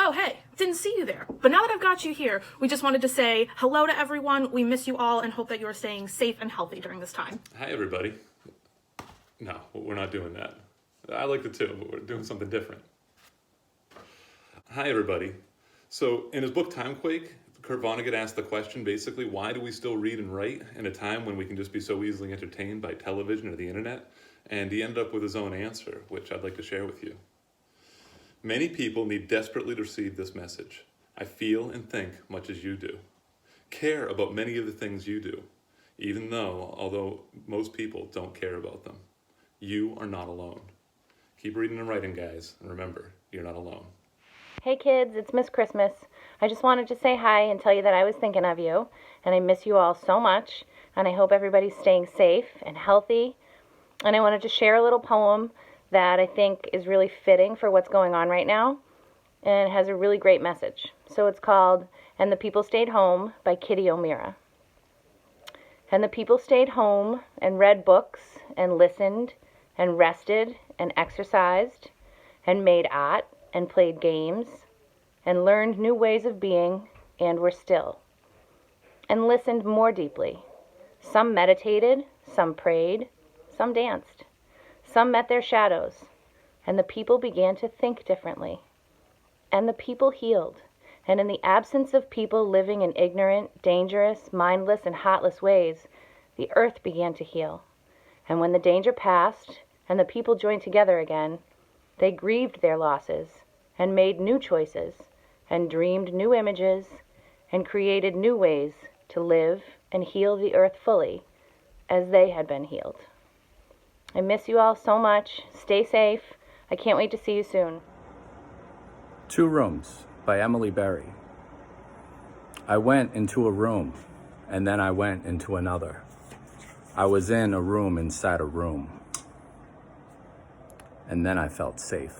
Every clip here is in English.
Oh, hey, didn't see you there. But now that I've got you here, we just wanted to say hello to everyone. We miss you all and hope that you are staying safe and healthy during this time. Hi, everybody. No, we're not doing that. I like it too, but we're doing something different. Hi, everybody. So, in his book Timequake, Kurt Vonnegut asked the question, basically, why do we still read and write in a time when we can just be so easily entertained by television or the internet? And he ended up with his own answer, which I'd like to share with you. Many people need desperately to receive this message. I feel and think much as you do. Care about many of the things you do, although most people don't care about them. You are not alone. Keep reading and writing, guys, and remember, you're not alone. Hey kids, it's Miss Christmas. I just wanted to say hi and tell you that I was thinking of you, and I miss you all so much, and I hope everybody's staying safe and healthy. And I wanted to share a little poem that I think is really fitting for what's going on right now, and it has a really great message. So it's called And the People Stayed Home by Kitty O'Meara. And the people stayed home and read books and listened and rested and exercised and made art and played games and learned new ways of being and were still and listened more deeply. Some meditated, some prayed, some danced. Some met their shadows, and the people began to think differently. And the people healed, and in the absence of people living in ignorant, dangerous, mindless, and heartless ways, the earth began to heal. And when the danger passed, and the people joined together again, they grieved their losses, and made new choices, and dreamed new images, and created new ways to live and heal the earth fully, as they had been healed. I miss you all so much. Stay safe. I can't wait to see you soon. 2 Rooms by Emily Berry. I went into a room, and then I went into another. I was in a room inside a room, and then I felt safe.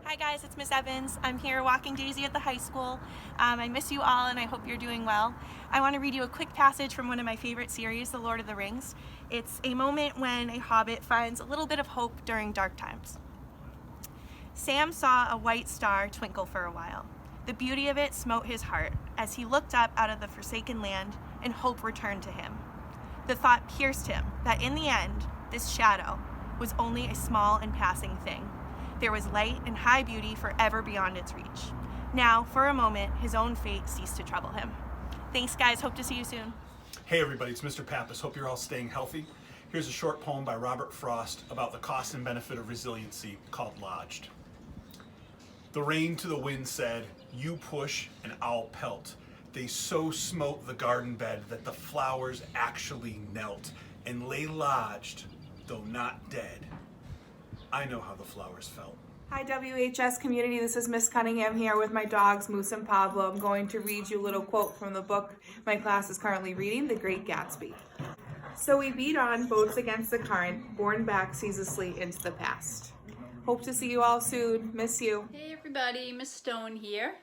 Hi guys, it's Miss Evans. I'm here walking Daisy at the high school. I miss you all and I hope you're doing well. I want to read you a quick passage from one of my favorite series, The Lord of the Rings. It's a moment when a hobbit finds a little bit of hope during dark times. Sam saw a white star twinkle for a while. The beauty of it smote his heart as he looked up out of the forsaken land and hope returned to him. The thought pierced him that in the end, this shadow was only a small and passing thing. There was light and high beauty forever beyond its reach. Now, for a moment, his own fate ceased to trouble him. Thanks, guys. Hope to see you soon. Hey, everybody. It's Mr. Pappas. Hope you're all staying healthy. Here's a short poem by Robert Frost about the cost and benefit of resiliency called Lodged. The rain to the wind said, "You push and I'll pelt." They so smote the garden bed that the flowers actually knelt and lay lodged, though not dead. I know how the flowers felt. Hi WHS community, this is Miss Cunningham here with my dogs Moose and Pablo. I'm going to read you a little quote from the book my class is currently reading, The Great Gatsby. So we beat on, boats against the current, borne back ceaselessly into the past. Hope to see you all soon. Miss you. Hey everybody, Miss Stone here.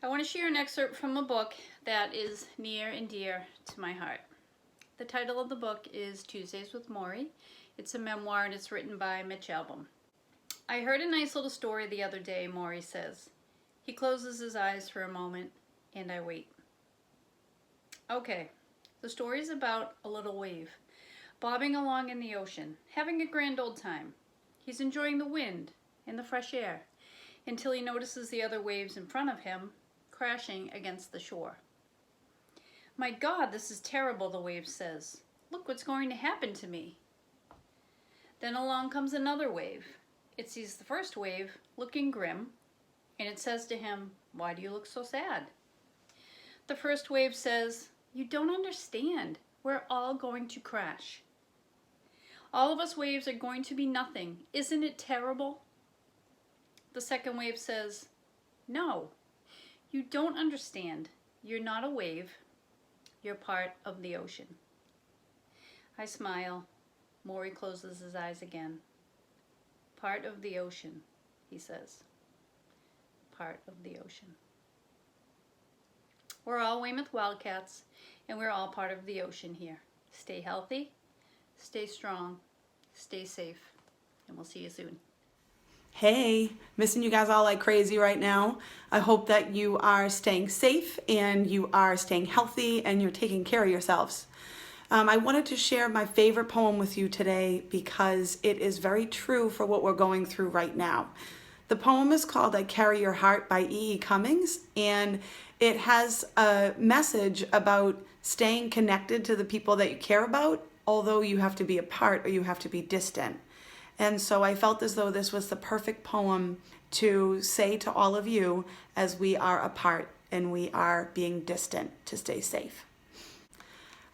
I want to share an excerpt from a book that is near and dear to my heart. The title of the book is Tuesdays with Maury. It's a memoir and it's written by Mitch Albom. I heard a nice little story the other day, Maury says. He closes his eyes for a moment and I wait. Okay, the story is about a little wave, bobbing along in the ocean, having a grand old time. He's enjoying the wind and the fresh air until he notices the other waves in front of him crashing against the shore. My God, this is terrible, the wave says. Look what's going to happen to me. Then along comes another wave. It sees the first wave looking grim, and it says to him, "Why do you look so sad?" The first wave says, "You don't understand. We're all going to crash. All of us waves are going to be nothing. Isn't it terrible?" The second wave says, "No, you don't understand. You're not a wave. You're part of the ocean." I smile. Maury closes his eyes again. Part of the ocean, he says. Part of the ocean. We're all Weymouth Wildcats, and we're all part of the ocean here. Stay healthy, stay strong, stay safe, and we'll see you soon. Hey, missing you guys all like crazy right now. I hope that you are staying safe and you are staying healthy and you're taking care of yourselves. I wanted to share my favorite poem with you today because it is very true for what we're going through right now. The poem is called I Carry Your Heart by E. E. Cummings, and it has a message about staying connected to the people that you care about, although you have to be apart or you have to be distant. And so I felt as though this was the perfect poem to say to all of you as we are apart and we are being distant to stay safe.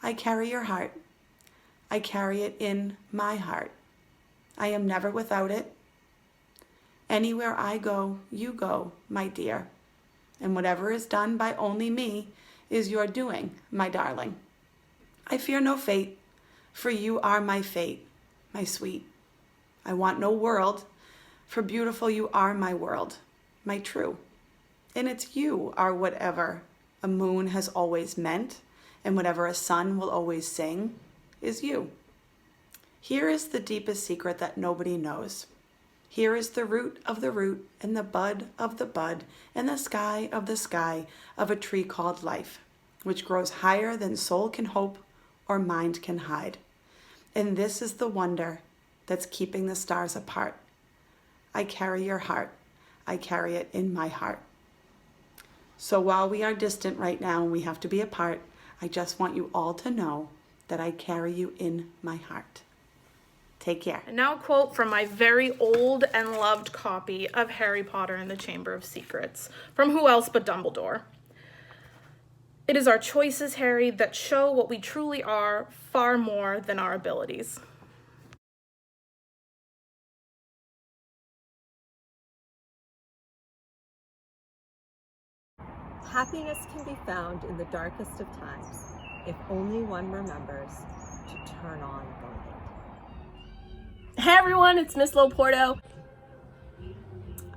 I carry your heart. I carry it in my heart. I am never without it. Anywhere I go, you go, my dear. And whatever is done by only me is your doing, my darling. I fear no fate, for you are my fate, my sweet. I want no world, for beautiful you are my world, my true. And it's you are whatever a moon has always meant, and whatever a sun will always sing is you. Here is the deepest secret that nobody knows. Here is the root of the root, and the bud of the bud, and the sky of a tree called life, which grows higher than soul can hope or mind can hide. And this is the wonder that's keeping the stars apart. I carry your heart. I carry it in my heart. So while we are distant right now and we have to be apart, I just want you all to know that I carry you in my heart. Take care. And now a quote from my very old and loved copy of Harry Potter and the Chamber of Secrets, from who else but Dumbledore. It is our choices, Harry, that show what we truly are far more than our abilities. Happiness can be found in the darkest of times, if only one remembers to turn on the light. Hey everyone, it's Miss Loporto.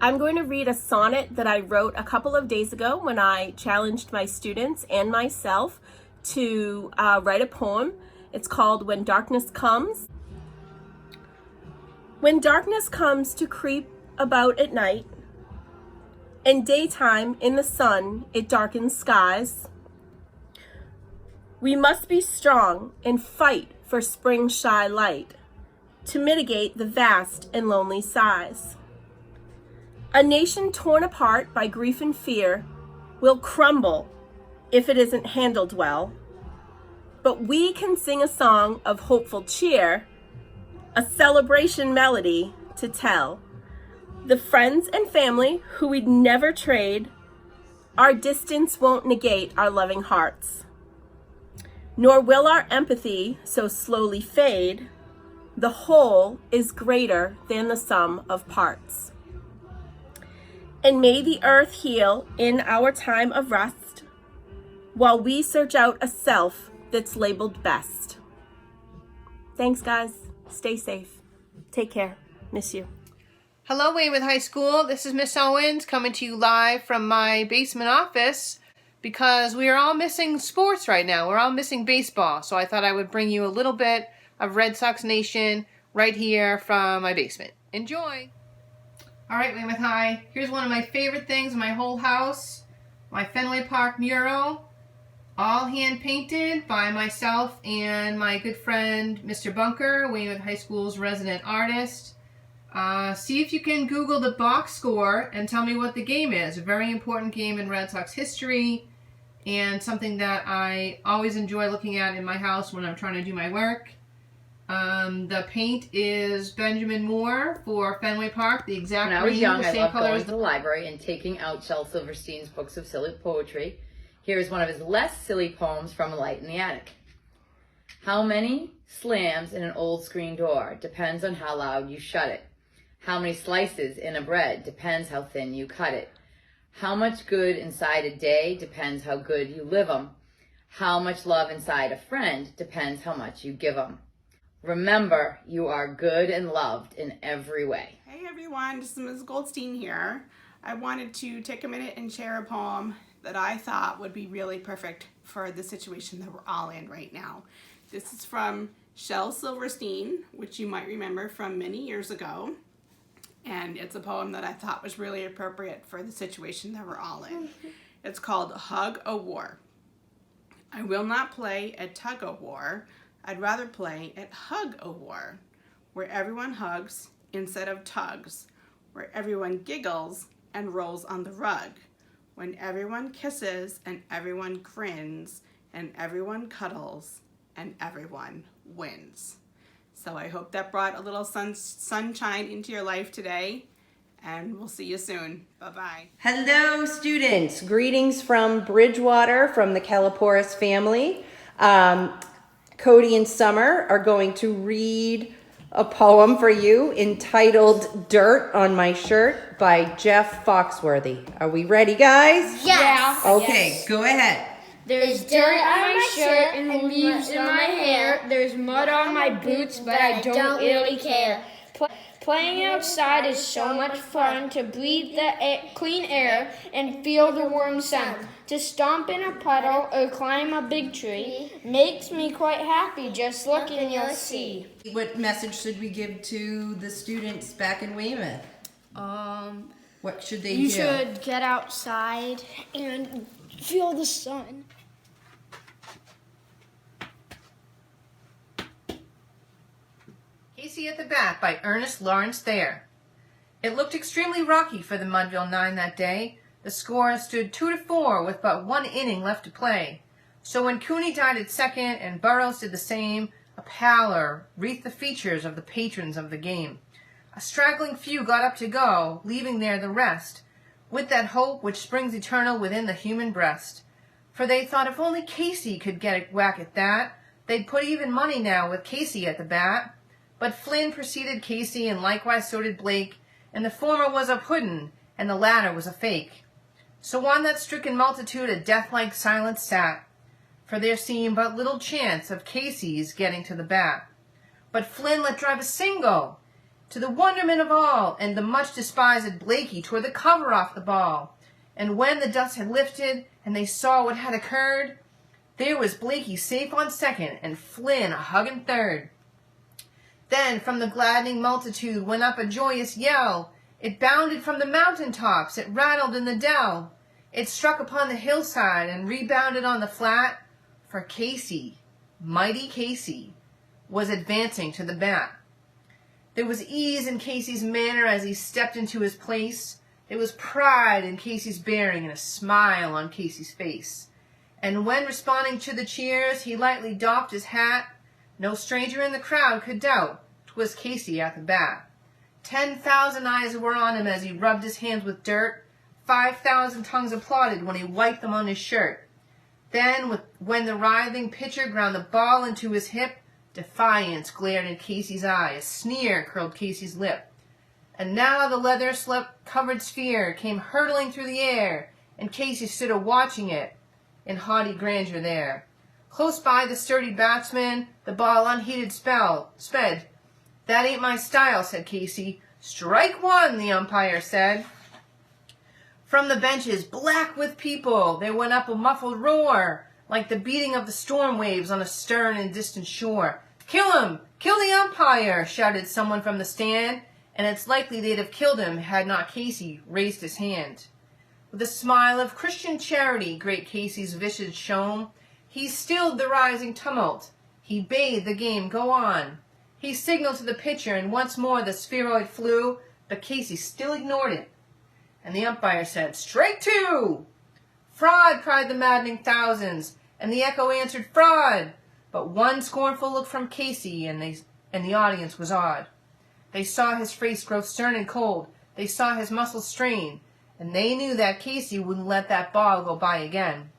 I'm going to read a sonnet that I wrote a couple of days ago when I challenged my students and myself to write a poem. It's called When Darkness Comes. When darkness comes to creep about at night, and daytime in the sun it darkens skies, we must be strong and fight for spring's shy light to mitigate the vast and lonely sighs. A nation torn apart by grief and fear will crumble if it isn't handled well, but we can sing a song of hopeful cheer, a celebration melody to tell the friends and family who we'd never trade. Our distance won't negate our loving hearts, nor will our empathy so slowly fade. The whole is greater than the sum of parts. And may the earth heal in our time of rest, while we search out a self that's labeled best. Thanks, guys. Stay safe. Take care. Miss you. Hello, Weymouth High School. This is Miss Owens coming to you live from my basement office because we are all missing sports right now. We're all missing baseball. So I thought I would bring you a little bit of Red Sox Nation right here from my basement. Enjoy. All right, Weymouth High. Here's one of my favorite things in my whole house. My Fenway Park mural. All hand painted by myself and my good friend, Mr. Bunker, Weymouth High School's resident artist. See if you can Google the box score and tell me what the game is. A very important game in Red Sox history and something that I always enjoy looking at in my house when I'm trying to do my work. The paint is Benjamin Moore for Fenway Park. The exact When I was green, young, the I same loved color going as to the library and taking out Shel Silverstein's books of silly poetry. Here's one of his less silly poems from A Light in the Attic. How many slams in an old screen door depends on how loud you shut it. How many slices in a bread depends how thin you cut it. How much good inside a day depends how good you live 'em. How much love inside a friend depends how much you give 'em. Remember, you are good and loved in every way. Hey everyone, this is Ms. Goldstein here. I wanted to take a minute and share a poem that I thought would be really perfect for the situation that we're all in right now. This is from Shel Silverstein, which you might remember from many years ago. and it's a poem that I thought was really appropriate for the situation that we're all in. It's called Hug a War. I will not play at tug o' war. I'd rather play at hug a war, where everyone hugs instead of tugs, where everyone giggles and rolls on the rug, when everyone kisses and everyone grins and everyone cuddles and everyone wins. So I hope that brought a little sunshine into your life today, and we'll see you soon. Bye-bye. Hello, students. Greetings from Bridgewater, from the Caliporis family. Cody and Summer are going to read a poem for you entitled Dirt on My Shirt by Jeff Foxworthy. Are we ready, guys? Yes. Okay, Yes. go ahead. There's dirt on my shirt and leaves in my hair. There's mud on my boots, but I don't really care. Playing outside is so much fun, to breathe the clean air and feel the warm sun. To stomp in a puddle or climb a big tree makes me quite happy. Just look and you'll see. What message should we give to the students back in Weymouth? What should they do? You should get outside and feel the sun. Casey at the Bat by Ernest Lawrence Thayer. It looked extremely rocky for the Mudville Nine that day. The score stood 2-4 with but one inning left to play. So when Cooney died at second and Burrows did the same, a pallor wreathed the features of the patrons of the game. A straggling few got up to go, leaving there the rest, with that hope which springs eternal within the human breast. For they thought if only Casey could get a whack at that, they'd put even money now with Casey at the bat. But Flynn preceded Casey, and likewise so did Blake, and the former was a puddin', and the latter was a fake. So on that stricken multitude a death-like silence sat, for there seemed but little chance of Casey's getting to the bat. But Flynn let drive a single, to the wonderment of all, and the much-despised Blakey tore the cover off the ball. And when the dust had lifted, and they saw what had occurred, there was Blakey safe on second, and Flynn a hugging third. Then from the gladdening multitude went up a joyous yell. It bounded from the mountain tops, it rattled in the dell. It struck upon the hillside and rebounded on the flat, for Casey, mighty Casey, was advancing to the bat. There was ease in Casey's manner as he stepped into his place. There was pride in Casey's bearing and a smile on Casey's face. And when responding to the cheers, he lightly doffed his hat, no stranger in the crowd could doubt 'twas Casey at the bat. 10,000 eyes were on him as he rubbed his hands with dirt. 5,000 tongues applauded when he wiped them on his shirt. Then, when the writhing pitcher ground the ball into his hip, defiance glared in Casey's eye, a sneer curled Casey's lip. And now the leather-covered sphere came hurtling through the air, and Casey stood a-watching it in haughty grandeur there. Close by the sturdy batsman, the ball unheeded sped. That ain't my style, said Casey. Strike one, the umpire said. From the benches, black with people, there went up a muffled roar, like the beating of the storm waves on a stern and distant shore. Kill him! Kill the umpire! Shouted someone from the stand, and it's likely they'd have killed him had not Casey raised his hand. With a smile of Christian charity, great Casey's visage shone. He stilled the rising tumult. He bade the game go on. He signaled to the pitcher, and once more the spheroid flew, but Casey still ignored it. And the umpire said, "Strike two!" "Fraud!" cried the maddening thousands, and the echo answered, "Fraud!" But one scornful look from Casey, and the audience was awed. They saw his face grow stern and cold. They saw his muscles strain, and they knew that Casey wouldn't let that ball go by again.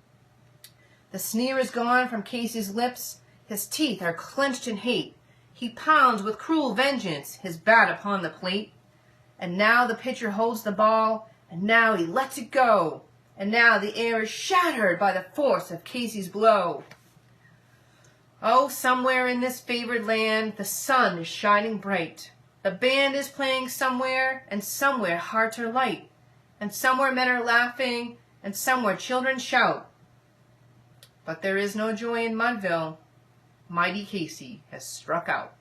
The sneer is gone from Casey's lips. His teeth are clenched in hate. He pounds with cruel vengeance his bat upon the plate. And now the pitcher holds the ball, and now he lets it go. And now the air is shattered by the force of Casey's blow. Oh, somewhere in this favored land the sun is shining bright. The band is playing somewhere, and somewhere hearts are light. And somewhere men are laughing, and somewhere children shout. But there is no joy in Mudville. Mighty Casey has struck out.